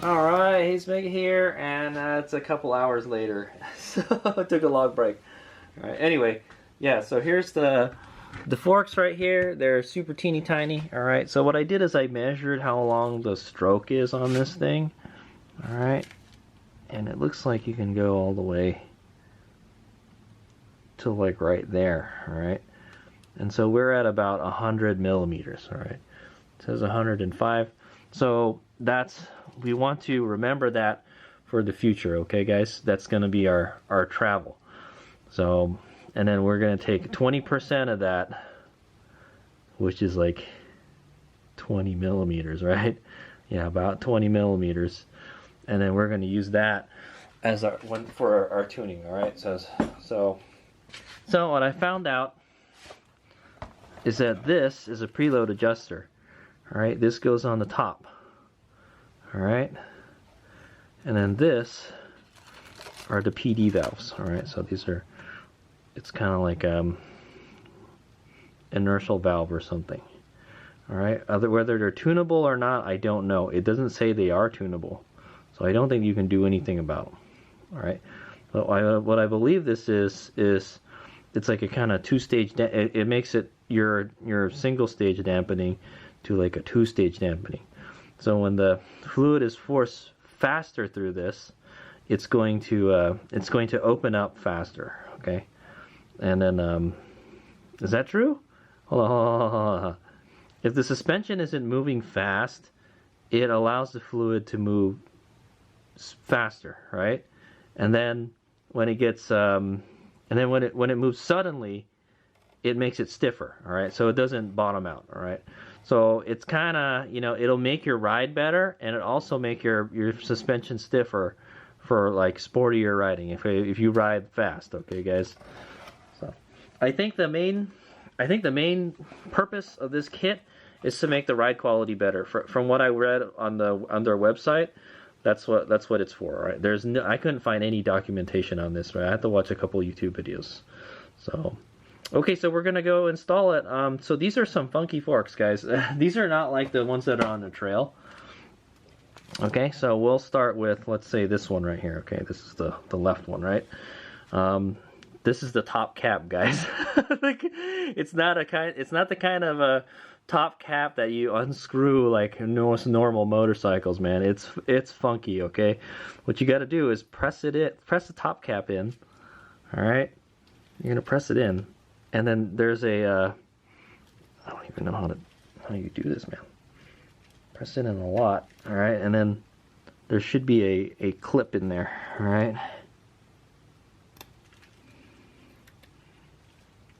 All right, he's making here, and it's a couple hours later, so I took a long break. All right, anyway, yeah. So here's the forks right here. They're super teeny tiny. All right. So what I did is I measured how long the stroke is on this thing. All right, and it looks like you can go all the way to like right there. All right, and so we're at about 100 millimeters. All right, it says 105. So that's, we want to remember that for the future, okay guys? That's going to be our travel. So, and then we're going to take 20% of that, which is like 20 millimeters, right? Yeah, about 20 millimeters. And then we're going to use that as our one for our tuning, all right? So what I found out is that this is a preload adjuster. All right, this goes on the top. All right, and then this are the PD valves. All right, so these are, it's kind of like inertial valve or something. All right, whether they're tunable or not, I don't know. It doesn't say they are tunable, so I don't think you can do anything about them. All right, but what I believe this is it's like a kind of two-stage. It makes it your single stage dampening to like a two-stage dampening. So when the fluid is forced faster through this, it's going to open up faster. Okay, and then is that true? Hold on. If the suspension isn't moving fast, it allows the fluid to move faster, right? And then when it gets when it moves suddenly, it makes it stiffer. All right, so it doesn't bottom out. All right. So it's kind of, you know, it'll make your ride better, and it also make your suspension stiffer for like sportier riding if you ride fast. Okay, guys. So I think the main purpose of this kit is to make the ride quality better. From what I read on their website, that's what it's for. Right? I couldn't find any documentation on this. Right? I had to watch a couple YouTube videos. So. Okay, so we're gonna go install it. So these are some funky forks, guys. These are not like the ones that are on the trail. Okay, so we'll start with, let's say, this one right here. Okay, this is the left one, right? This is the top cap, guys. It's not the kind of a top cap that you unscrew like most normal motorcycles, man. It's funky. Okay, what you got to do is press the top cap in. All right, you're gonna press it in. And then there's a, I don't even know how you do this, man. Press it in a lot, all right? And then there should be a clip in there, all right?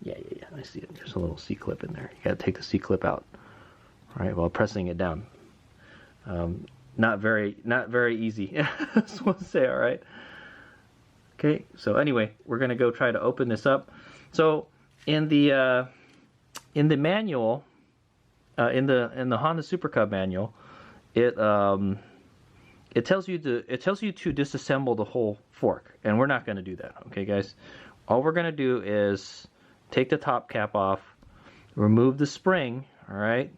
Yeah, I see it. There's a little C-clip in there. You gotta take the C-clip out, all right, while pressing it down. Not very easy, I just want to say, all right? Okay, so anyway, we're gonna go try to open this up. So, in the manual, in the Honda Super Cub manual, it tells you to disassemble the whole fork, and we're not going to do that. Okay, guys. All we're going to do is take the top cap off, remove the spring, all right,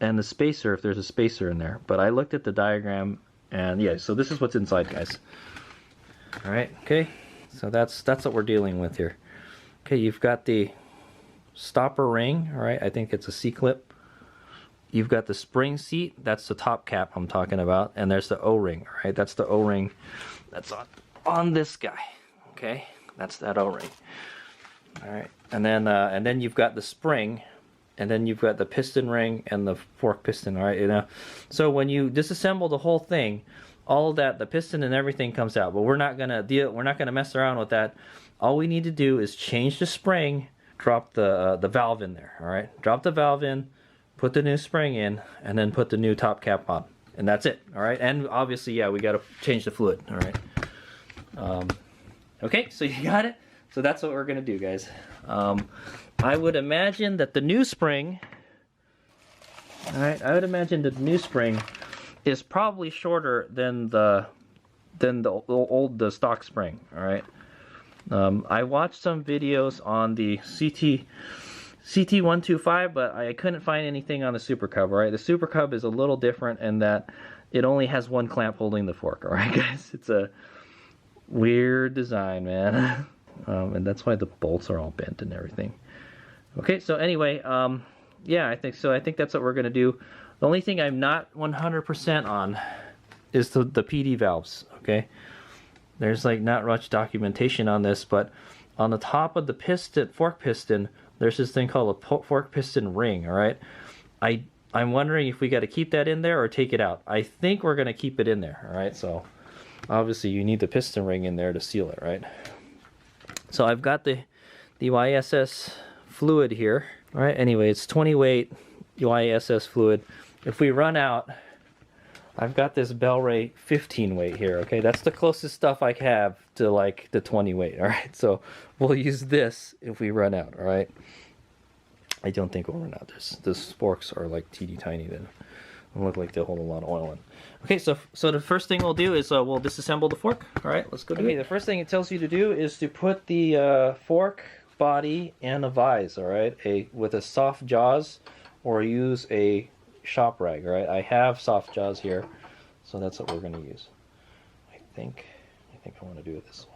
and the spacer if there's a spacer in there. But I looked at the diagram, and yeah, so this is what's inside, guys. All right. Okay. So that's what we're dealing with here. Okay, you've got the stopper ring, all right, I think it's a C-clip. You've got the spring seat, that's the top cap I'm talking about, and there's the O-ring, all right, that's the O-ring that's on this guy, okay, that's that O-ring. All right, and then you've got the spring, and then you've got the piston ring and the fork piston, all right, you know. So when you disassemble the whole thing, all of that, the piston and everything comes out, but we're not gonna mess around with that. All we need to do is change the spring, drop the valve in there, all right? Drop the valve in, put the new spring in, and then put the new top cap on. And that's it, all right? And obviously, yeah, we got to change the fluid, all right? Okay, so you got it? So that's what we're going to do, guys. I would imagine that the new spring, all right, is probably shorter than the stock spring, all right? I watched some videos on the CT125, but I couldn't find anything on the Super Cub, all right? The Super Cub is a little different in that it only has one clamp holding the fork, all right, guys? It's a weird design, man. And that's why the bolts are all bent and everything. Okay, so anyway, yeah, I think so. I think that's what we're going to do. The only thing I'm not 100% on is the PD valves, okay? There's like not much documentation on this, but on the top of the piston, fork piston, there's this thing called a fork piston ring, all right? I'm wondering if we got to keep that in there or take it out. I think we're going to keep it in there, all right? So obviously you need the piston ring in there to seal it, right? So I've got the YSS fluid here, all right? Anyway, it's 20 weight YSS fluid. If we run out, I've got this Bellray 15 weight here, okay? That's the closest stuff I have to like the 20 weight, all right? So we'll use this if we run out, all right? I don't think we'll run out. Those forks are like teeny tiny then. They look like they hold a lot of oil in. Okay, so the first thing we'll do is we'll disassemble the fork. All right, let's go do it. The first thing it tells you to do is to put the fork body in a vise, all right? With a soft jaws, or use a shop rag, all right? I have soft jaws here, so that's what we're going to use. I think I want to do it this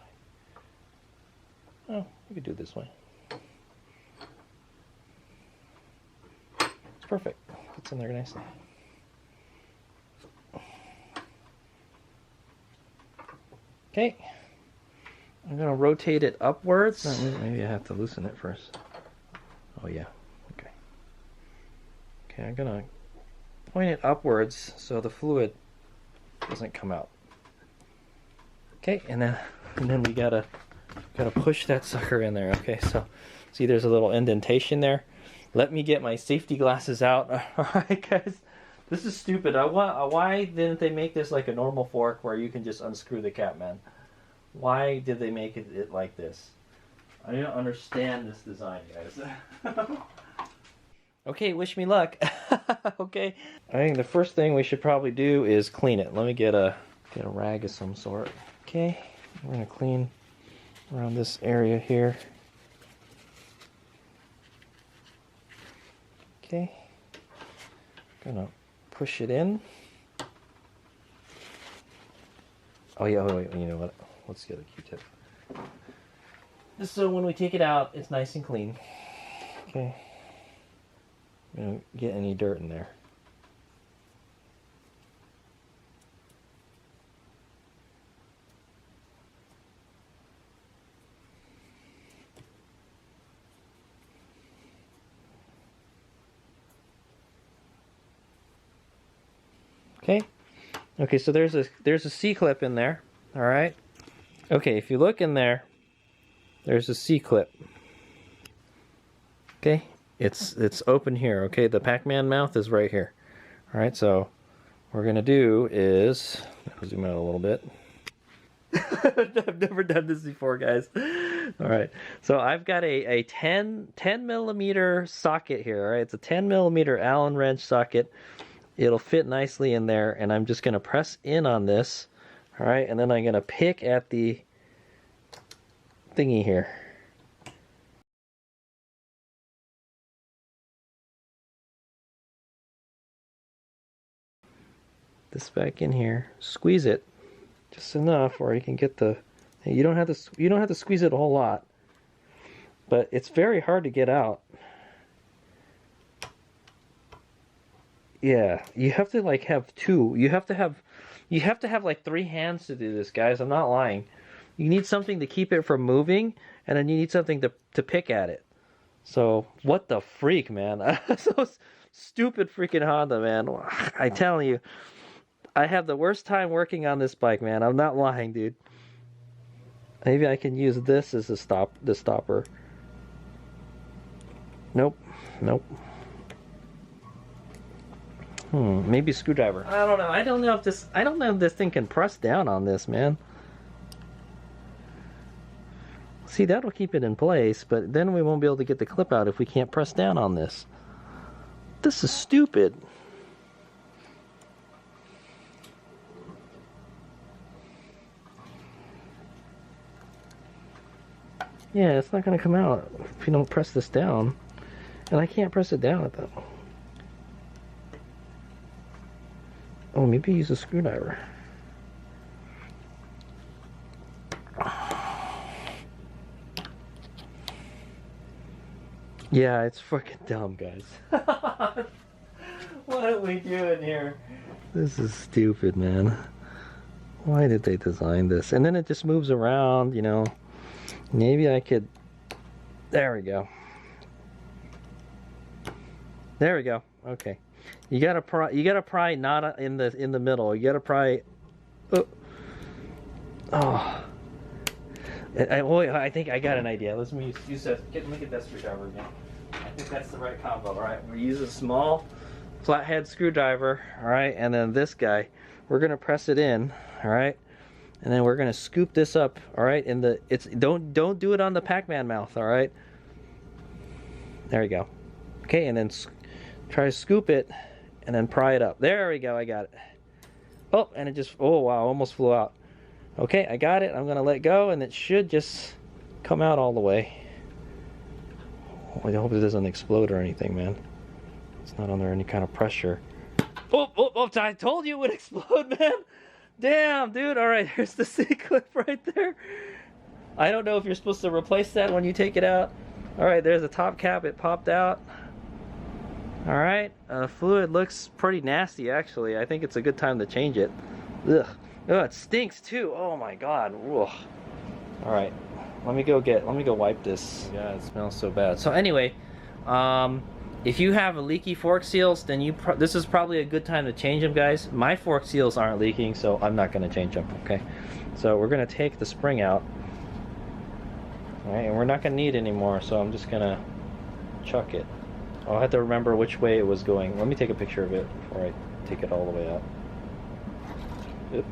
way. Oh, we could do it this way. It's perfect. It's in there nicely. Okay, I'm going to rotate it upwards. Maybe I have to loosen it first. Oh yeah, okay. Okay, I'm going to point it upwards so the fluid doesn't come out. Okay, and then we gotta push that sucker in there. Okay, so see there's a little indentation there. Let me get my safety glasses out. Alright guys, this is stupid. Why didn't they make this like a normal fork where you can just unscrew the cap, man? Why did they make it like this? I don't understand this design, guys. Okay, wish me luck. Okay. I think the first thing we should probably do is clean it. Let me get a rag of some sort. Okay, we're gonna clean around this area here. Okay, gonna push it in. Oh yeah, wait, you know what? Let's get a Q-tip. Just so when we take it out, it's nice and clean. Okay. Don't get any dirt in there. Okay, so there's a C-clip in there. All right. Okay, if you look in there, there's a C-clip. Okay, it's open here. Okay, the Pac-Man mouth is right here. All right, so what we're gonna do is zoom out a little bit. I've never done this before, guys. All right, so I've got a 10 millimeter socket here. All right, it's a 10 millimeter Allen wrench socket. It'll fit nicely in there, and I'm just gonna press in on this. All right, and then I'm gonna pick at the thingy here. This back in here, squeeze it just enough where you can get the. You don't have to squeeze it a whole lot, but it's very hard to get out. Yeah, you have to like have two. You have to have like 3 hands to do this, guys. I'm not lying. You need something to keep it from moving, and then you need something to pick at it. So what the freak, man? So stupid freaking Honda, man. I'm telling you. I have the worst time working on this bike, man. I'm not lying, dude. Maybe I can use this as the stopper. Nope. Maybe a screwdriver. I don't know. I don't know if this thing can press down on this, man. See, that'll keep it in place, but then we won't be able to get the clip out if we can't press down on this. This is stupid. Yeah, it's not going to come out if you don't press this down. And I can't press it down at that. Oh, maybe use a screwdriver. Yeah, it's fucking dumb, guys. What are we doing here? This is stupid, man. Why did they design this? And then it just moves around, you know. Maybe I could... There we go. There we go. Okay. You gotta pry not in the middle. You gotta pry... Oh. I think I got an idea. Let me use that. Let me get that screwdriver again. I think that's the right combo. All right, we use a small flathead screwdriver. All right, and then this guy, we're gonna press it in. All right, and then we're gonna scoop this up. All right, don't do it on the Pac-Man mouth. All right. There you go. Okay, and then try to scoop it, and then pry it up. There we go. I got it. Oh, and it just. Oh wow, almost flew out. Okay, I got it. I'm gonna let go, and it should just come out all the way. Oh, I hope it doesn't explode or anything, man. It's not under any kind of pressure. Oh, I told you it would explode, man. Damn, dude. All right, here's the C-clip right there. I don't know if you're supposed to replace that when you take it out. All right, there's the top cap. It popped out. All right, fluid looks pretty nasty, actually. I think it's a good time to change it. Ugh. Oh, it stinks too. Oh my god. Ugh. All right, let me go wipe this. Yeah, it smells so bad. So anyway, if you have leaky fork seals, then this is probably a good time to change them, guys. My fork seals aren't leaking, so I'm not going to change them. Okay, so we're going to take the spring out. All right, and we're not going to need it anymore, so I'm just going to chuck it. I'll have to remember which way it was going. Let me take a picture of it before I take it all the way out. Yep.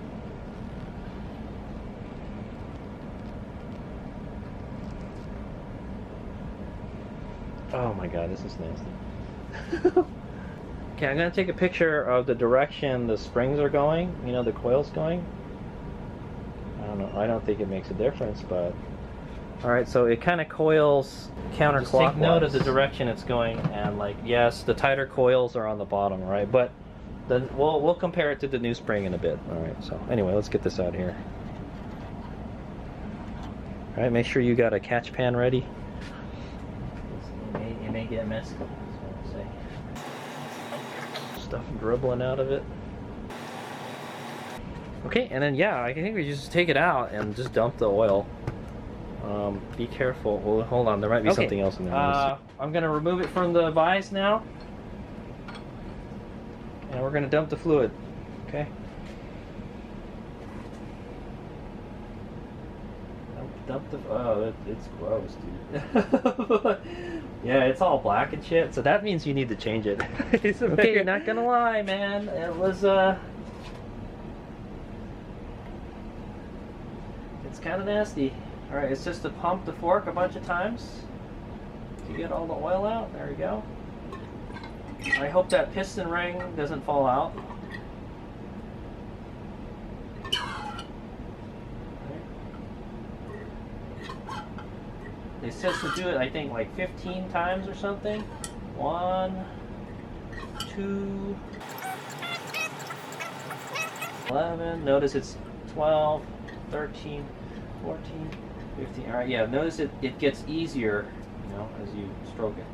Oh my god, this is nasty. Okay, I'm gonna take a picture of the direction the springs are going, you know, the coil's going. I don't know, I don't think it makes a difference, but... Alright, so it kind of coils counterclockwise. Just take note of the direction it's going, and like, yes, the tighter coils are on the bottom, right? But then we'll compare it to the new spring in a bit. Alright, so anyway, let's get this out here. Alright, make sure you got a catch pan ready. It may get messy, that's what I'm saying. Stuff dribbling out of it. Okay, and then yeah, I think we just take it out and just dump the oil. Be careful. Well, hold on, there might be something else in there. I'm gonna remove it from the vise now, and we're gonna dump the fluid. Okay. Dump the. Oh, it's gross, dude. Yeah, it's all black and shit. So that means you need to change it. Okay, not gonna lie, man. It was it's kind of nasty. All right, it's just to pump the fork a bunch of times to get all the oil out. There we go. I hope that piston ring doesn't fall out. It says to do it, I think, like 15 times or something. 1, 2, 11. Notice it's 12, 13, 14, 15. All right, yeah. Notice it gets easier, you know, as you stroke it.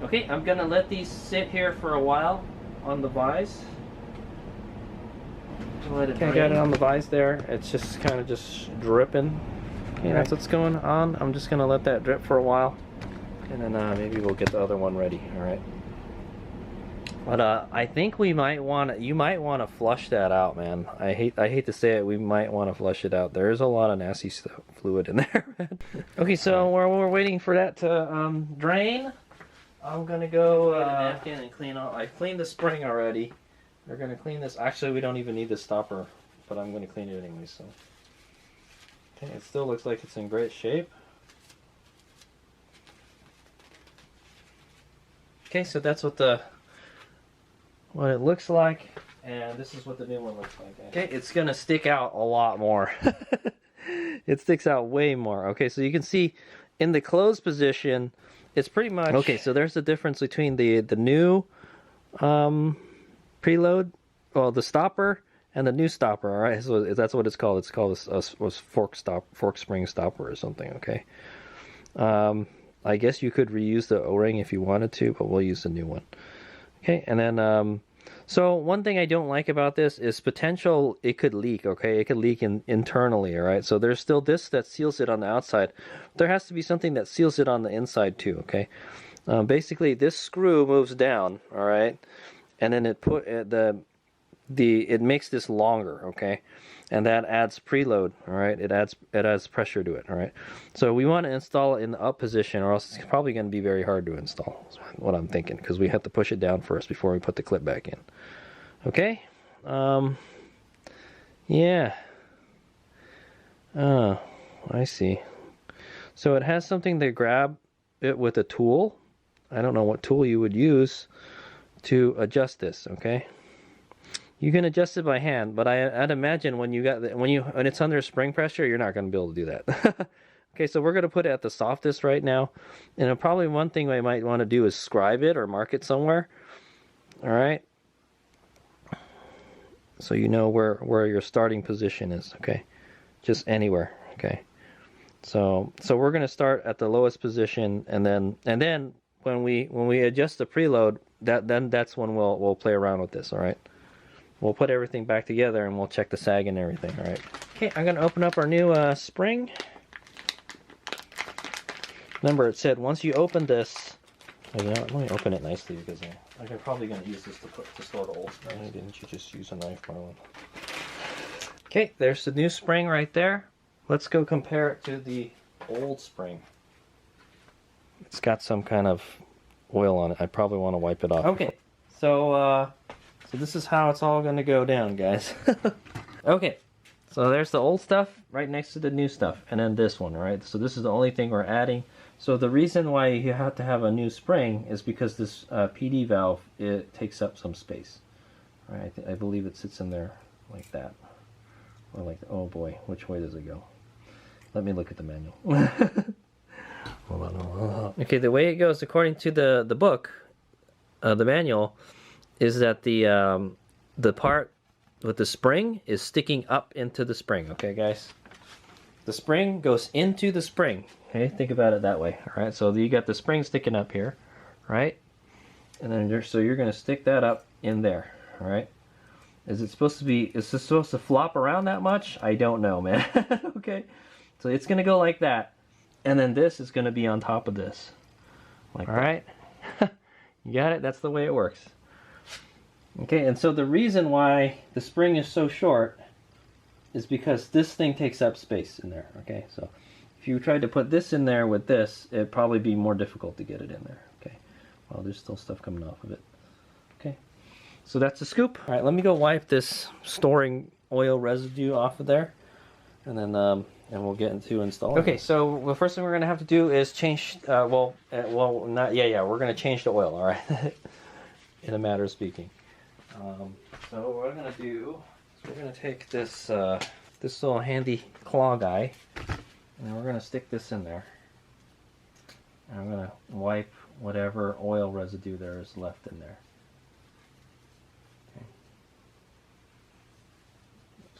Okay, I'm gonna let these sit here for a while on the vise. Okay, I got it on the vise there. It's just kind of just dripping. Okay, that's what's going on. I'm just gonna let that drip for a while, and then maybe we'll get the other one ready. All right. But I think you might want to flush that out, man. I hate to say it, we might want to flush it out. There's a lot of nasty fluid in there, man. Okay, so while we're waiting for that to drain, I'm gonna go get a napkin and clean out. I cleaned the spring already. We're gonna clean this. Actually, we don't even need the stopper, but I'm gonna clean it anyway. So, okay, it still looks like it's in great shape. Okay, so that's what it looks like, and this is what the new one looks like. Okay, it's gonna stick out a lot more. It sticks out way more. Okay, so you can see in the closed position, it's pretty much okay. So there's the difference between the new preload, well, the stopper, and the new stopper. All right, so that's what it's called. It's called a fork spring stopper or something. Okay. I guess you could reuse the O-ring if you wanted to, but we'll use the new one. Okay, and then so one thing I don't like about this is potential it could leak. Okay, it could leak internally. All right, so there's still this that seals it on the outside. There has to be something that seals it on the inside too. Okay, basically this screw moves down. All right, and then it makes this longer. Okay, and that adds preload. All right, it adds pressure to it. All right, so we want to install it in the up position, or else it's probably going to be very hard to install. That's what I'm thinking, because we have to push it down first before we put the clip back in. Okay, yeah. Oh, I see. So it has something to grab it with a tool. I don't know what tool you would use to adjust this. Okay. You can adjust it by hand, but I'd imagine when it's under spring pressure, you're not going to be able to do that. Okay, so we're going to put it at the softest right now, and probably one thing we might want to do is scribe it or mark it somewhere. All right, so you know where your starting position is. Okay, just anywhere. Okay, so we're going to start at the lowest position, and then when we adjust the preload, that's when we'll play around with this. All right. We'll put everything back together and we'll check the sag and everything, all right? Okay, I'm gonna open up our new spring. Remember, it said once you open this, you know, let me open it nicely because I'm probably gonna use this to store the old spring. Why didn't you just use a knife, Marlon? Okay, there's the new spring right there. Let's go compare it to the old spring. It's got some kind of oil on it. I probably want to wipe it off. Okay, so this is how it's all going to go down, guys. Okay, so there's the old stuff right next to the new stuff, and then this one, right? So this is the only thing we're adding. So the reason why you have to have a new spring is because this PD valve, it takes up some space. Right? I believe it sits in there like that. Or like, oh boy, which way does it go? Let me look at the manual. Hold on. Okay, the way it goes, according to the book, the manual, is that the part with the spring is sticking up into the spring. Okay, guys? The spring goes into the spring. Okay, think about it that way. All right, so you got the spring sticking up here, right? And then you're going to stick that up in there. All right. Is this supposed to flop around that much? I don't know, man. Okay, so it's going to go like that, and then this is going to be on top of this. Like, all right. You got it? That's the way it works. Okay, and so the reason why the spring is so short is because this thing takes up space in there. Okay, so if you tried to put this in there with this, it'd probably be more difficult to get it in there. Okay, well, there's still stuff coming off of it. Okay, so that's the scoop. All right, let me go wipe this storing oil residue off of there, and then and we'll get into installing. Okay, so the first thing we're going to have to do is change. We're going to change the oil. All right, in a matter of speaking. So what we're going to do is we're going to take this this little handy claw guy, and we're going to stick this in there. And I'm going to wipe whatever oil residue there is left in there. Okay.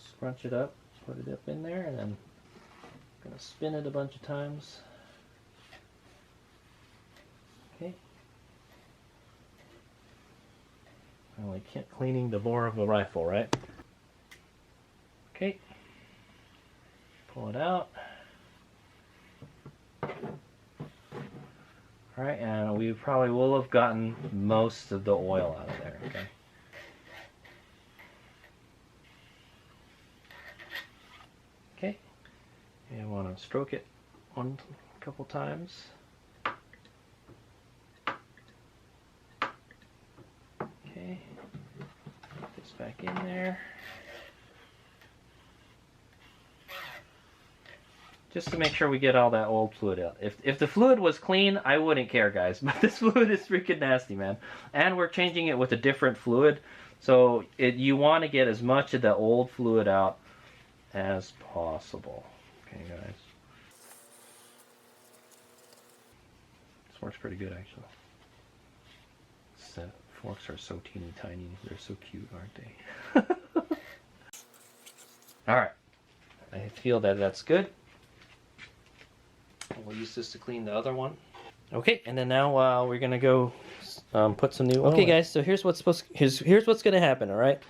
Scrunch it up, put it up in there, and then I'm going to spin it a bunch of times. Okay. Like cleaning the bore of a rifle, right? Okay. Pull it out. Alright, and we probably will have gotten most of the oil out of there, okay? Okay. And I want to stroke it a couple times. Okay. Put this back in there. Just to make sure we get all that old fluid out. If the fluid was clean, I wouldn't care, guys. But this fluid is freaking nasty, man. And we're changing it with a different fluid. So you want to get as much of the old fluid out as possible. Okay, guys. fork's pretty good, actually. Forks are so teeny tiny. They're so cute, aren't they? Alright. I feel that that's good. We'll use this to clean the other one. Okay, and then now we're gonna go put some new oil. Okay, guys. So here's what's here's what's gonna happen. All right.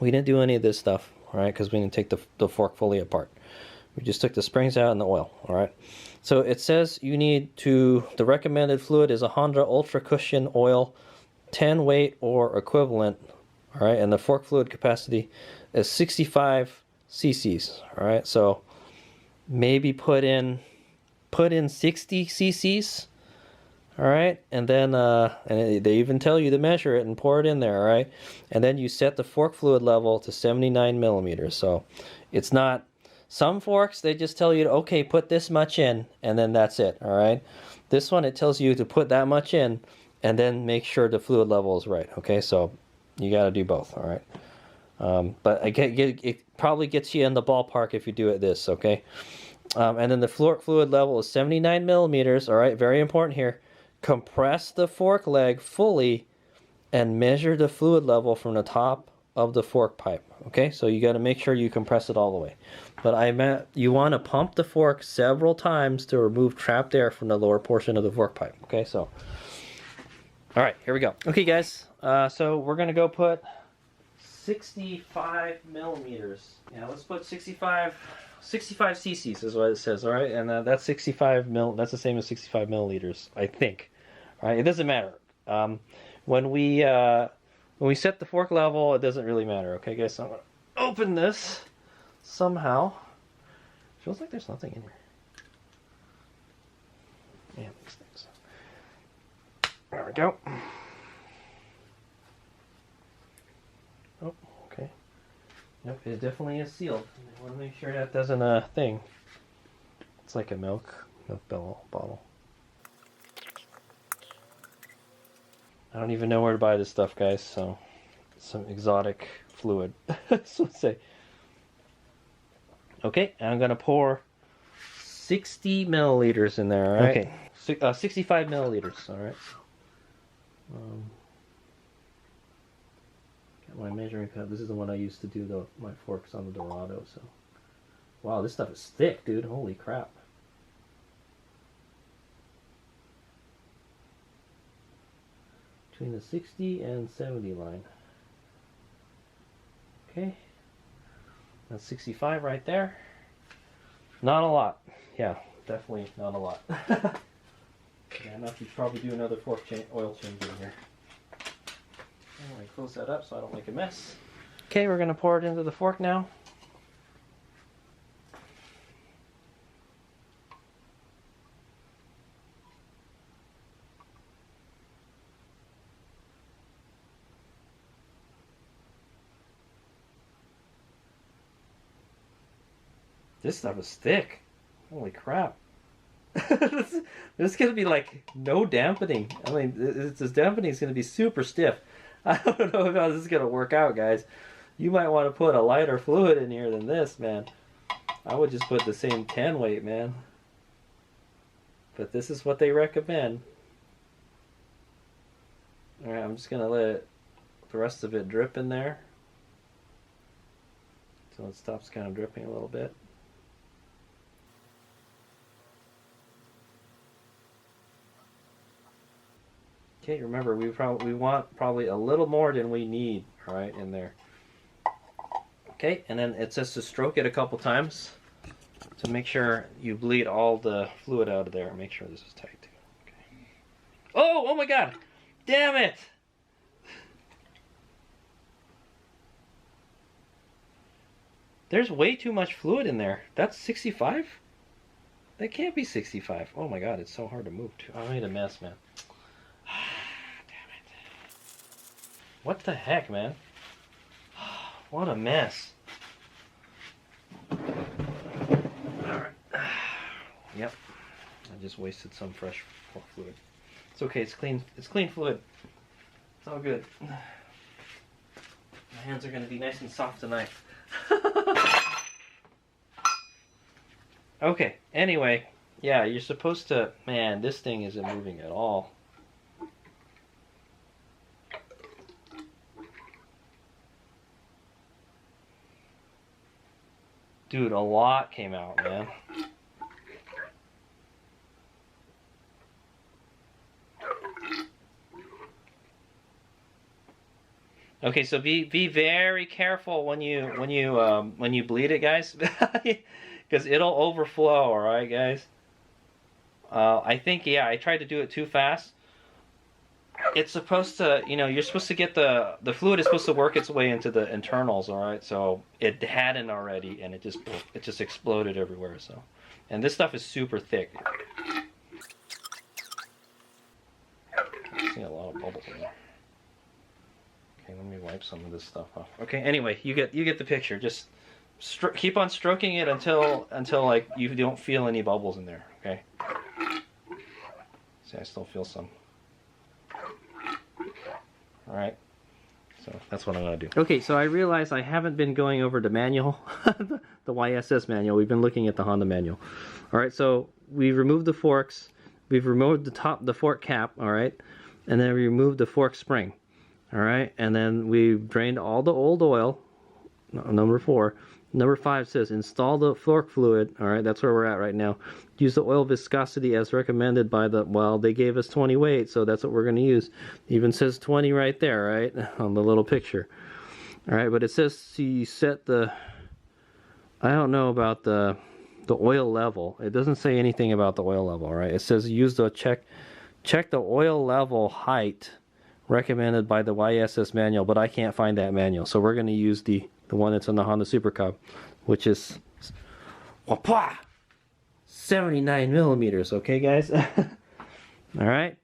We didn't do any of this stuff, all right, because we didn't take the fork fully apart. We just took the springs out and the oil. All right. So it says you need to. The recommended fluid is a Honda Ultra Cushion Oil, 10 weight or equivalent. All right, and the fork fluid capacity is 65 cc's. All right, so maybe put in 60 cc's. All right, and then and they even tell you to measure it and pour it in there. All right, and then you set the fork fluid level to 79 millimeters. So it's not. Some forks, they just tell you, okay, put this much in, and then that's it. All right, this one, it tells you to put that much in, and then make sure the fluid level is right. Okay, so you got to do both. All right, but it probably gets you in the ballpark if you do it this. Okay, and then the fork fluid level is 79 millimeters. All right, very important here. Compress the fork leg fully and measure the fluid level from the top of the fork pipe. Okay, so you got to make sure you compress it all the way. But I meant you want to pump the fork several times to remove trapped air from the lower portion of the fork pipe. Okay, so all right, here we go. Okay, guys, so we're gonna go put 65 millimeters. Yeah, let's put 65 cc's is what it says. All right, and that's 65 mil. That's the same as 65 milliliters, I think. All right, it doesn't matter. When we set the fork level, it doesn't really matter. Okay, guys, so I'm gonna open this somehow. Feels like there's nothing in here. Yeah, these things. There we go. Oh, okay. Nope, it definitely is sealed. I want to make sure that doesn't thing. It's like a milk bottle. I don't even know where to buy this stuff, guys, so some exotic fluid. So say. Okay, and I'm gonna pour 60 milliliters in there, all right? Okay, 65 milliliters, all right? Got my measuring cup. This is the one I used to do my forks on the Dorado, so. Wow, this stuff is thick, dude. Holy crap. Between the 60 and 70 line. Okay. That's 65 right there. Not a lot. Yeah, definitely not a lot. Yeah, enough to probably do another oil change in here. Anyway, close that up so I don't make a mess. Okay, we're going to pour it into the fork now. This stuff is thick. Holy crap. There's going to be like no dampening. I mean, this dampening is going to be super stiff. I don't know how this is going to work out, guys. You might want to put a lighter fluid in here than this, man. I would just put the same 10 weight, man. But this is what they recommend. Alright, I'm just going to let the rest of it drip in there. So it stops kind of dripping a little bit. Okay, remember we want probably a little more than we need, all right, in there. Okay, and then it says to stroke it a couple times to make sure you bleed all the fluid out of there. Make sure this is tight too. Okay. Oh my God! Damn it! There's way too much fluid in there. That's 65? That can't be 65. Oh my God, it's so hard to move too. I made a mess, man. Damn it. What the heck, man? What a mess. Alright. Yep. I just wasted some fresh fluid. It's okay, it's clean. It's clean fluid. It's all good. My hands are gonna be nice and soft tonight. Okay, anyway, Yeah, you're supposed to... Man, this thing isn't moving at all. Dude, a lot came out, man. Okay, so be very careful when you bleed it, guys, because it'll overflow. All right, guys. I think, yeah, I tried to do it too fast. It's supposed to, you know, you're supposed to get the fluid is supposed to work its way into the internals. All right, so it hadn't already, and it just exploded everywhere. So, and this stuff is super thick. I see a lot of bubbles in there. Okay, let me wipe some of this stuff off. Okay, anyway, you get the picture. Just keep on stroking it until like you don't feel any bubbles in there. Okay. See, I still feel some. All right. So that's what I'm gonna do. Okay, so I realize I haven't been going over the manual, the YSS manual. We've been looking at the Honda manual. All right, so we removed the forks. We've removed the fork cap. All right, and then we removed the fork spring. All right, and then we drained all the old oil. Number 4. Number 5 says install the fork fluid. All right, that's where we're at right now. Use the oil viscosity as recommended by the, well, they gave us 20 weight, so that's what we're going to use. It even says 20 right there, right, on the little picture. All right, but it says you set the, I don't know about the oil level. It doesn't say anything about the oil level, right? It says use the check the oil level height recommended by the YSS manual, but I can't find that manual, so we're going to use the one that's on the Honda Super Cub, which is 79 millimeters. Okay, guys. All right,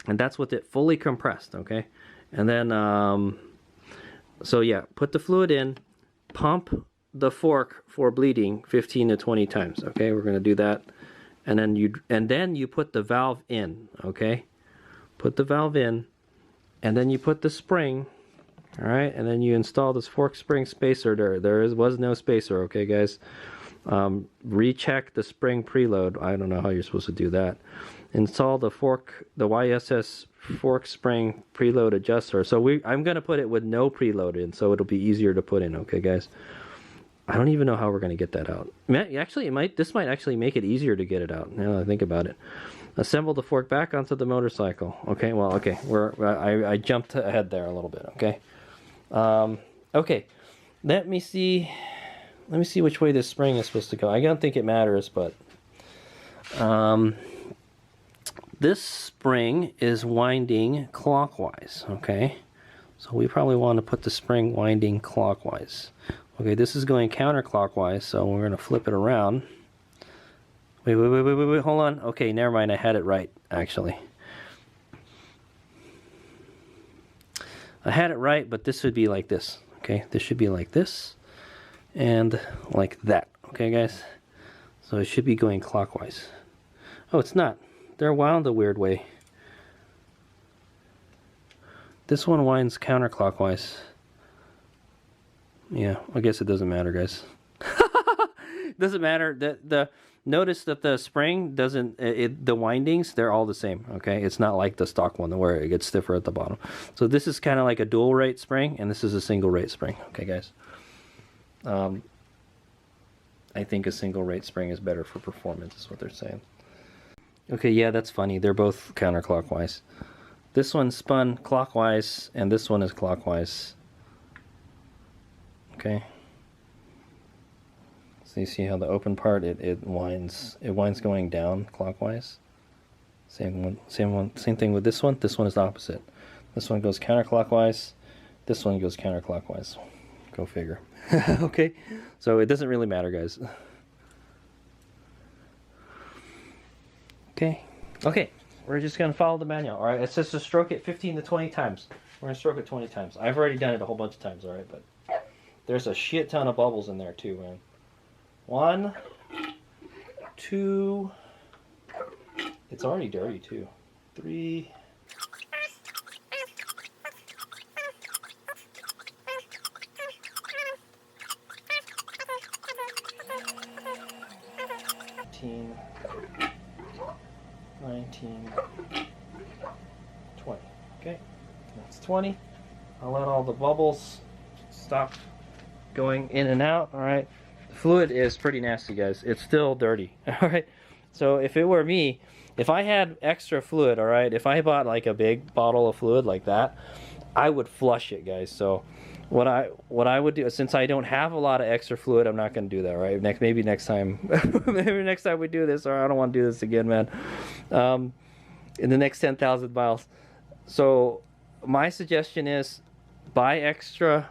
and that's with it fully compressed. Okay, and then so yeah, put the fluid in, pump the fork for bleeding 15 to 20 times. Okay, we're going to do that, and then you put the valve in. Okay, put the valve in. And then you put the spring, all right, and then you install this fork spring spacer. There was no spacer, okay, guys. Recheck the spring preload. I don't know how you're supposed to do that. Install the YSS fork spring preload adjuster. So I'm going to put it with no preload in, so it'll be easier to put in, okay, guys. I don't even know how we're going to get that out. Actually, this might actually make it easier to get it out, now that I think about it. Assemble the fork back onto the motorcycle. Okay, well, okay, I jumped ahead there a little bit. Okay, okay. Let me see which way this spring is supposed to go. I don't think it matters, but this spring is winding clockwise. Okay, so we probably want to put the spring winding clockwise. Okay, this is going counterclockwise, so we're going to flip it around. Wait, hold on. Okay, never mind, I had it right, actually. I had it right, but this would be like this. Okay, this should be like this, and like that. Okay, guys? So it should be going clockwise. Oh, it's not. They're wound a weird way. This one winds counterclockwise. Yeah, I guess it doesn't matter, guys. It doesn't matter. Notice that the spring doesn't, the windings, they're all the same, okay? It's not like the stock one where it gets stiffer at the bottom. So this is kind of like a dual rate spring, and this is a single rate spring, okay, guys? I think a single rate spring is better for performance, is what they're saying. Okay, yeah, that's funny. They're both counterclockwise. This one spun clockwise, and this one is clockwise. Okay. So you see how the open part it winds going down clockwise. Same thing with this one. This one is opposite. This one goes counterclockwise. This one goes counterclockwise. Go figure. Okay, so it doesn't really matter, guys. Okay, we're just gonna follow the manual. All right, it says to stroke it 15 to 20 times. We're gonna stroke it 20 times. I've already done it a whole bunch of times. All right, but there's a shit ton of bubbles in there too, man. 1, 2. It's already dirty too. 3. 14. 15, 20. Okay, that's 20. I'll let all the bubbles stop going in and out. All right, the fluid is pretty nasty, guys. It's still dirty. All right, so if it were me, if I had extra fluid, all right, if I bought like a big bottle of fluid like that, I would flush it, guys. So what I would do, since I don't have a lot of extra fluid, I'm not going to do that, right? Maybe next time, maybe next time we do this, or I don't want to do this again, man. In the next 10,000 miles. So my suggestion is buy extra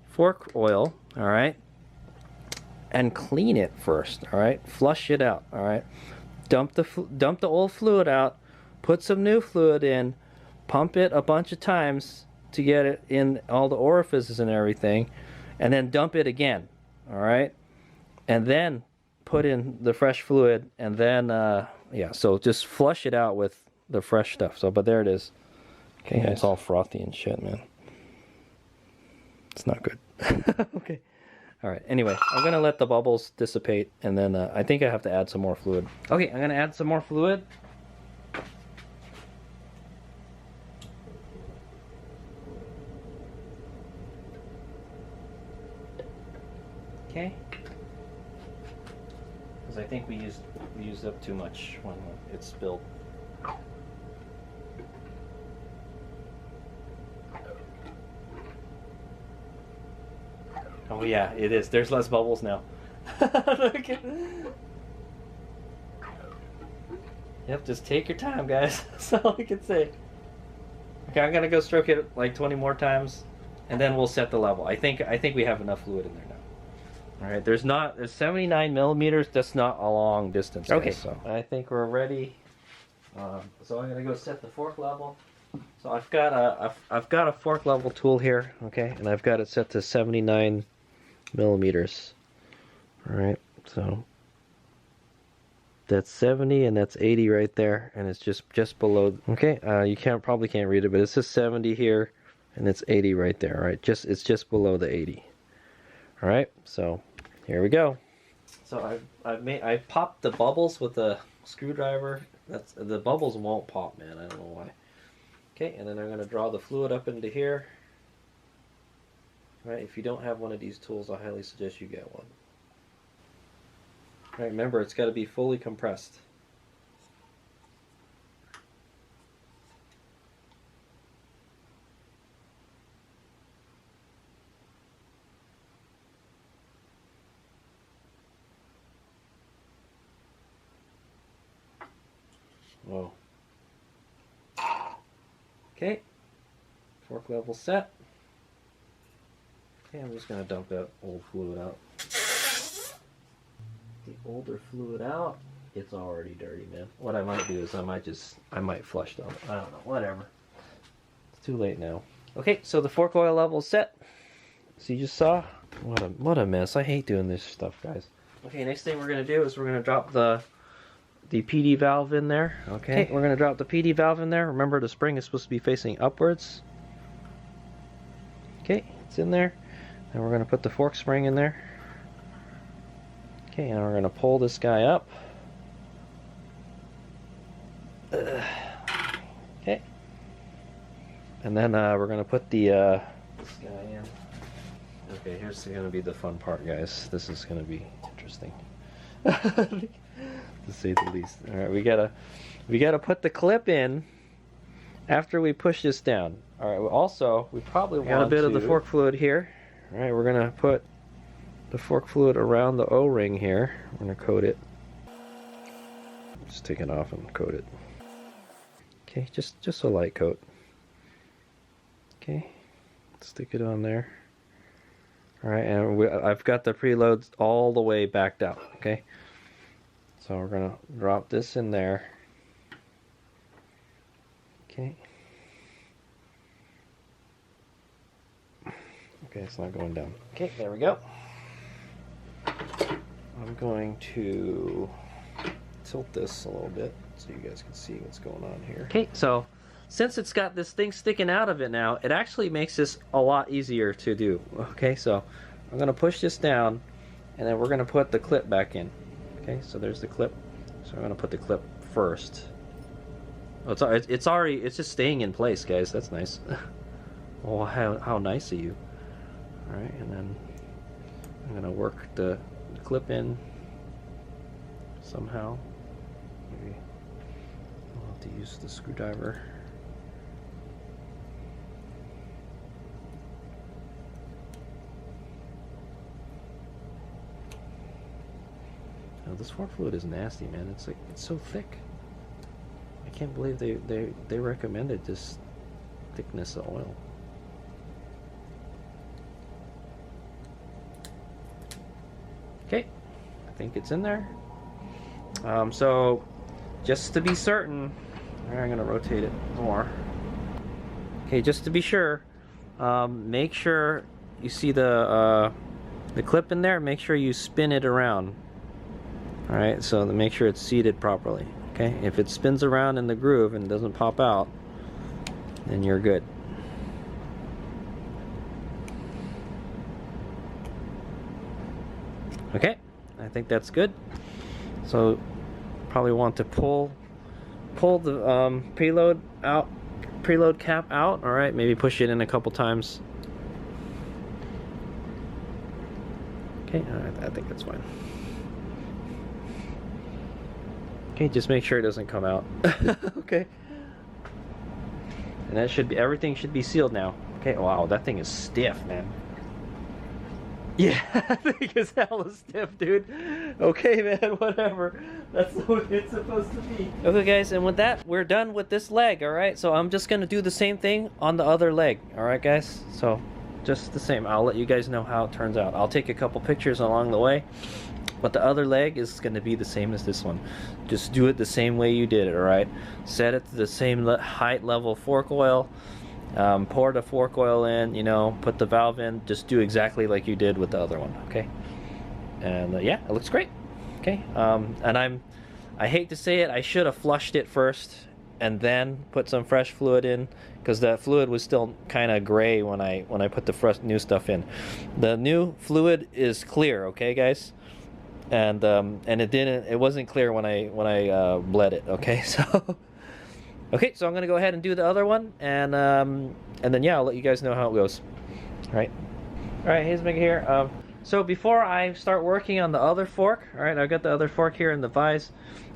fork oil, all right, and clean it first, all right. Flush it out, all right. Dump the old fluid out, put some new fluid in, pump it a bunch of times to get it in all the orifices and everything, and then dump it again, all right, and then put in the fresh fluid, and then yeah, so just flush it out with the fresh stuff. So but there it is. Okay, it's all frothy and shit, man. It's not good. Okay, all right, anyway, I'm gonna let the bubbles dissipate, and then I think I have to add some more fluid. Okay, I'm gonna add some more fluid. Okay, because I think we used up too much when it spilled. Oh yeah, it is. There's less bubbles now. Yep, just take your time, guys. That's all I can say. Okay, I'm gonna go stroke it like 20 more times, and then we'll set the level. I think we have enough fluid in there now. All right, there's 79 millimeters. That's not a long distance. Okay, guys, so I think we're ready. So I'm gonna go set the fork level. So I've got a fork level tool here, okay, and I've got it set to 79 millimeters. All right, so that's 70 and that's 80 right there, and it's just below. Okay, you probably can't read it, but it says 70 here, and it's 80 right there. All right, it's just below the 80. All right, so here we go. So I popped the bubbles with a screwdriver. The bubbles won't pop, man. I don't know why. Okay, and then I'm going to draw the fluid up into here. All right, if you don't have one of these tools, I highly suggest you get one. All right, remember, it's got to be fully compressed. Whoa. Okay, fork level set. Okay, I'm just going to dump that old fluid out. The older fluid out. It's already dirty, man. What I might do is I might flush them. I don't know, whatever. It's too late now. Okay, so the fork oil level is set. So you just saw? What a mess. I hate doing this stuff, guys. Okay, next thing we're going to do is we're going to drop the PD valve in there. Okay, we're going to drop the PD valve in there. Remember, the spring is supposed to be facing upwards. Okay, it's in there. And we're going to put the fork spring in there. Okay, and we're going to pull this guy up. Okay. And then we're going to put the this guy in. Okay, here's going to be the fun part, guys. This is going to be interesting. To say the least. All right, we gotta put the clip in after we push this down. All right. Also, we probably want a bit of the fork fluid here. All right, we're gonna put the fork fluid around the O-ring here. We're gonna coat it. Just take it off and coat it. Okay, just a light coat. Okay, stick it on there. All right, and I've got the preloads all the way backed out. Okay. So we're going to drop this in there. Okay. Okay, it's not going down. Okay, there we go. I'm going to tilt this a little bit so you guys can see what's going on here. Okay, so since it's got this thing sticking out of it now, it actually makes this a lot easier to do. Okay, so I'm going to push this down, and then we're going to put the clip back in. Okay, so there's the clip. So I'm going to put the clip first. Oh, it's already, it's just staying in place, guys. That's nice. Oh, how nice of you. All right, and then I'm gonna work the clip in somehow. Maybe I'll have to use the screwdriver. Oh, this fork fluid is nasty, man. It's like, it's so thick. I can't believe they recommended this thickness of oil. Okay, I think it's in there. So just to be certain, I'm gonna rotate it more. Okay, just to be sure, make sure you see the clip in there. Make sure you spin it around. All right, so to make sure it's seated properly. Okay, if it spins around in the groove and doesn't pop out, then you're good. Okay, I think that's good. So probably want to pull the preload cap out. All right, maybe push it in a couple times. Okay, all right, I think that's fine. Okay, just make sure it doesn't come out. Okay. And that should be, everything should be sealed now. Okay, wow, that thing is stiff, man. Yeah, that thing is hella stiff, dude. Okay, man, whatever. That's the way it's supposed to be. Okay, guys, and with that, we're done with this leg, all right? So I'm just gonna do the same thing on the other leg, all right, guys? So just the same. I'll let you guys know how it turns out. I'll take a couple pictures along the way. But the other leg is going to be the same as this one. Just do it the same way you did it, all right? Set it to the same height level fork oil. Pour the fork oil in, you know, put the valve in. Just do exactly like you did with the other one, okay? And yeah, it looks great, okay? And I hate to say it, I should have flushed it first and then put some fresh fluid in, because the fluid was still kind of gray when I put the fresh new stuff in. The new fluid is clear, okay, guys? And it wasn't clear when I bled it. Okay, so okay, so I'm gonna go ahead and do the other one, and then yeah, I'll let you guys know how it goes. All right, here's Mega here. So before I start working on the other fork, all right, I've got the other fork here in the vise.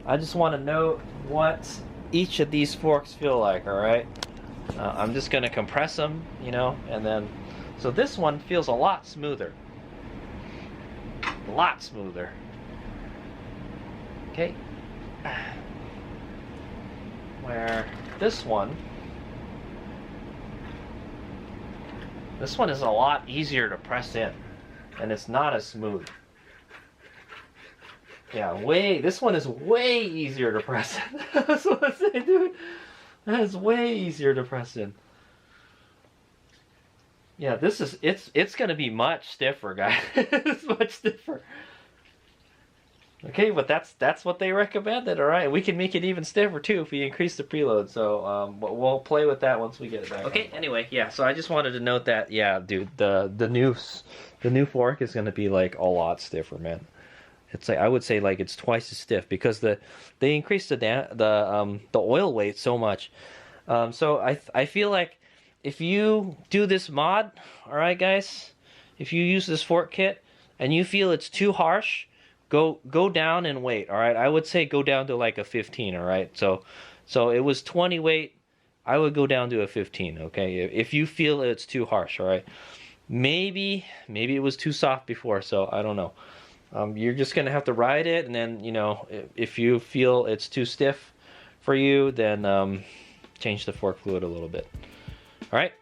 I just want to note what each of these forks feel like. All right, I'm just gonna compress them, you know, and then so this one feels a lot smoother. A lot smoother. Okay. Where this one is a lot easier to press in, and it's not as smooth. Yeah, this one is way easier to press in. That's what I say, dude. That is way easier to press in. Yeah, it's gonna be much stiffer, guys. It's much stiffer. Okay, but that's what they recommended. All right, we can make it even stiffer too if we increase the preload. So we'll play with that once we get it back. Okay, anyway, yeah. So I just wanted to note that, yeah, dude, the new fork is gonna be like a lot stiffer, man. It's like, I would say like it's twice as stiff, because they increased the oil weight so much. So I feel like if you do this mod, all right, guys, if you use this fork kit and you feel it's too harsh, go down in weight, all right? I would say go down to like a 15, all right? So it was 20 weight. I would go down to a 15, okay? If you feel it's too harsh, all right? Maybe it was too soft before, so I don't know. You're just gonna have to ride it, and then, you know, if you feel it's too stiff for you, then change the fork fluid a little bit. All right.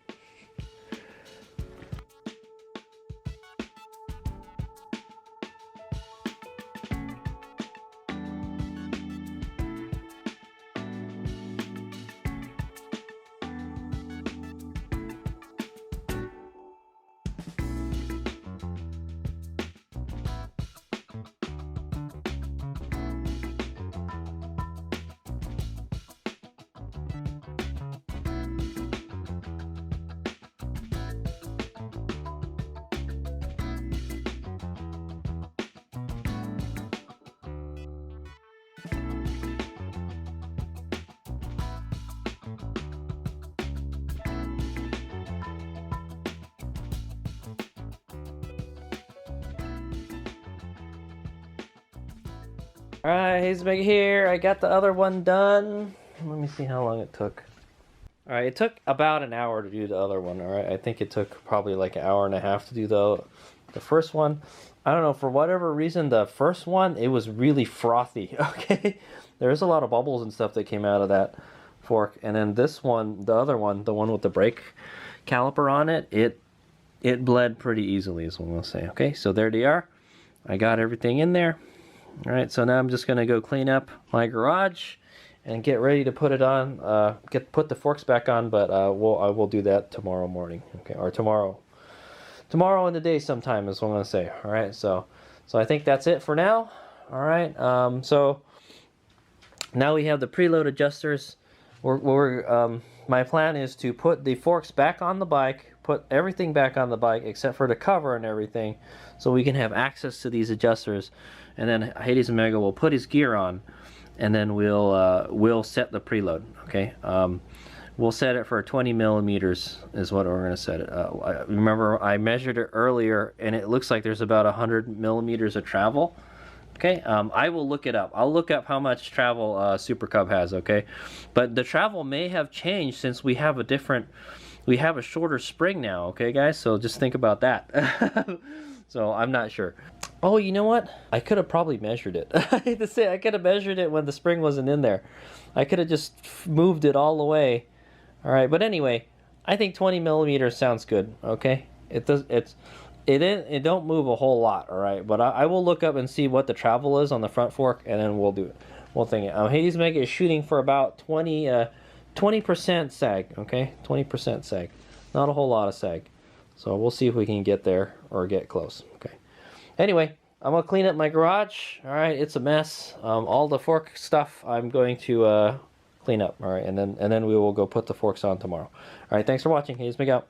Alright, he's back here. I got the other one done. Let me see how long it took. Alright, it took about an hour to do the other one, alright? I think it took probably like an hour and a half to do the first one. I don't know, for whatever reason, the first one, it was really frothy, okay? There's a lot of bubbles and stuff that came out of that fork. And then this one, the other one, the one with the brake caliper on it, it bled pretty easily is what I'm going to say, okay? So there they are. I got everything in there. Alright, so now I'm just going to go clean up my garage and get ready to put it on, put the forks back on, but I will do that tomorrow morning, okay, or tomorrow in the day sometime is what I'm going to say. Alright, so I think that's it for now. Alright, so now we have the preload adjusters. My plan is to put the forks back on the bike, put everything back on the bike except for the cover and everything, so we can have access to these adjusters. And then Hades Omega will put his gear on, and then we'll set the preload. Okay, we'll set it for 20 millimeters is what we're going to set it. Remember, I measured it earlier, and it looks like there's about 100 millimeters of travel. Okay, I will look it up. I'll look up how much travel Super Cub has. Okay, but the travel may have changed since we have a shorter spring now. Okay, guys, so just think about that. So I'm not sure. Oh, you know what? I could have probably measured it. I hate to say, I could have measured it when the spring wasn't in there. I could have just moved it all the way. All right, but anyway, I think 20 millimeters sounds good. Okay, it don't move a whole lot. All right, but I will look up and see what the travel is on the front fork, and then we'll do it. We'll think it. Hades Mega is shooting for about 20% sag. Okay, 20% sag. Not a whole lot of sag. So we'll see if we can get there or get close. Okay. Anyway, I'm gonna clean up my garage. All right, it's a mess. All the fork stuff I'm going to clean up. All right, and then we will go put the forks on tomorrow. All right, thanks for watching. Hades Mega out.